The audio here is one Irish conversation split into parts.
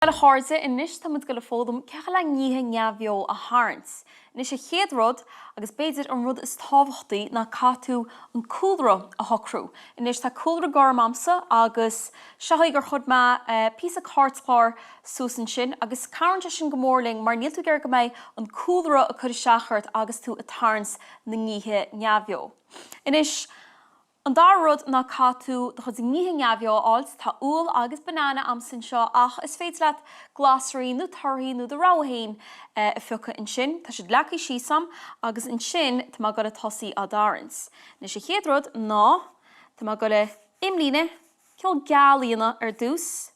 Well háirte in níos tá go le fódum cecha le níthe neamhbheo a tharns. Ní sé chéad rud agus béidir an rud is tábhachtaí na catú an cúlra a thocrú. Inis tá cúlra gormamsa agus seaigh gur chud me pí a cartláir suasan sin agus cairnte sin gomórling mar níl tú gur go méid an cúlra a chud seachart agus tú a tharns na níthe neamhbheo. Inis an dá rud na catú de chud níthe neamhbheo áilt tá úl agus banana am sin seo ach is féit leat glasraí nó tarthaí nó de ráhain a fucha in sin, tá siad leacaí síosam agus in sin tá go le tosaí á darans. Na sé chéad rud ná tá go le imlíne ceol gealaíona ar dús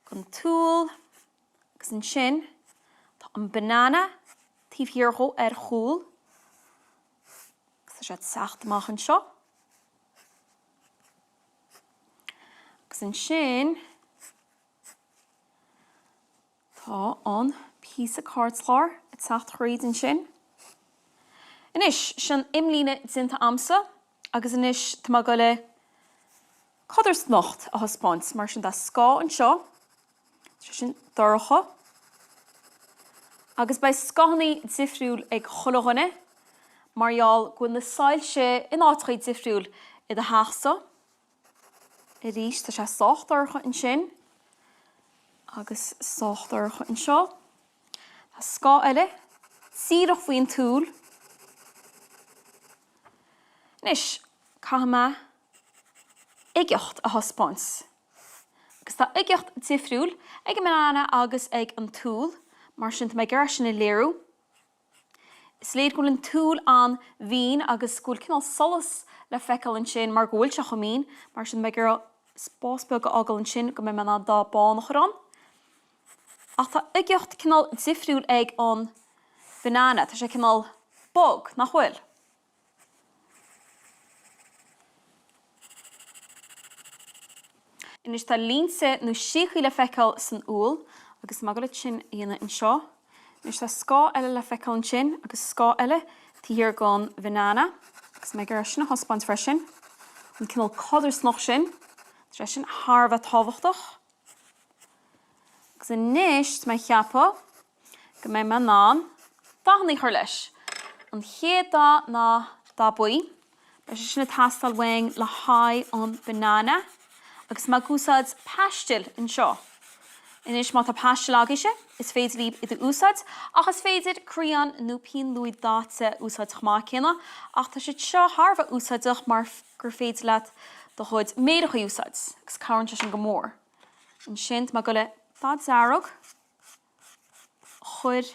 gon túl agus in sin tá an banana tíomhhiarthó ar chúl agus tá siad seacht an seo. In sin tá an pí a cartláir a tacht chréid in sin. Inis sin imlíne dinta amsa agus inis tá go le codar snocht a thospáint mar sin dá scá an seo sin doracha agus bei scahannaí difriúil ag cholóhanne marall gwn na sáilse in áitchaid difriúil I a háachsa. I rís tá sé sáchtarcha in sin agus sáchtarcha in seo. Tá scá eile síreach faoin túl. Nis caithme igeocht a thospáint. Agus tá igeocht difriúil ag banana agus ag an túl mar sin tá gur sin I léirú. Is léad gúil an túl an bhín agus gúil cinál solas le feiceáil in sin mar ghfuil se chomín mar sin gur spásbeag go agal in sin go mé mena dá bánach ran. Ach tá igeocht cinál difriúil ag an banana, tá sé cinál bog nach bhfuil. Inis tá línsa nó síchaí le feiceáil san úl agus má go le sin dhéana in seo. Inis tá scá eile le feiceáil in sin agus scá eile tíar gan banana agus mé gur sin a thospáint freisin. An cinál codar snoch sin. Tre sin Harbh tábhachtach. Agus inis mé cheappa go mé me ná dahannaí chuir leis. An chéad dá ná dá buí. Bei sin na tastal weing le haid an banana. Agus má gúsáid pastil in seo. Inis má tá pastil agaise, is féidir líb I úsáid, ach is féidir crían nó pín luid dáte úsáid chmá céna, ach tá siad seo Harbh úsáideach mar gur féidir leat do chud méidecha úsáid, agus cairnte sin go mór. In sin má go le dad zarog, chud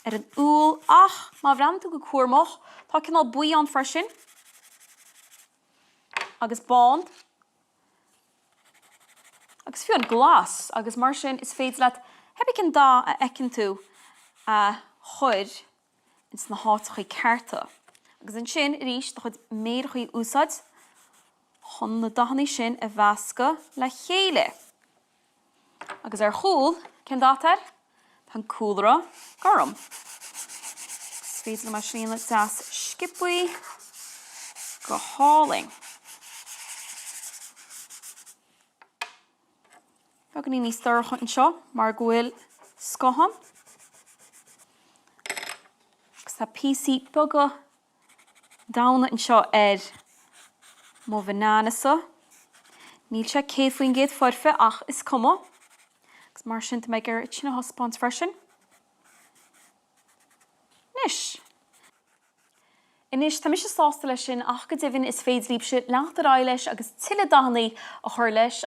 ar an úl, ach má bhrean tú go cuairmach, tá cinál buí an freisin, agus bánd, agus fiú an glas, agus mar sin is féidir leat heb ik an dá a ecinn tú a chud ins na hátachaí cearta. Agus in sin rís do chud méidechaí úsáid, chun na dahannaí sin a bheasca le chéile. Agus ar chúl, cén dátar? Tá cúlra garum. Féidir le mar sin le deas skippaí go háling. Beag ní níos dorcha in seo, mar ghfuil scahan. Agus tá písaí boga dána in seo ar mo bananasa. Níl sé céad faoin géad forfe ach is cuma. Agus mar sin tá gur sin a thospáint freisin. Nis. Inis tá mis sásta lei sin ach go dibhinn is féidir líbse leat ar leis agus tuile dahannaí a chuir leis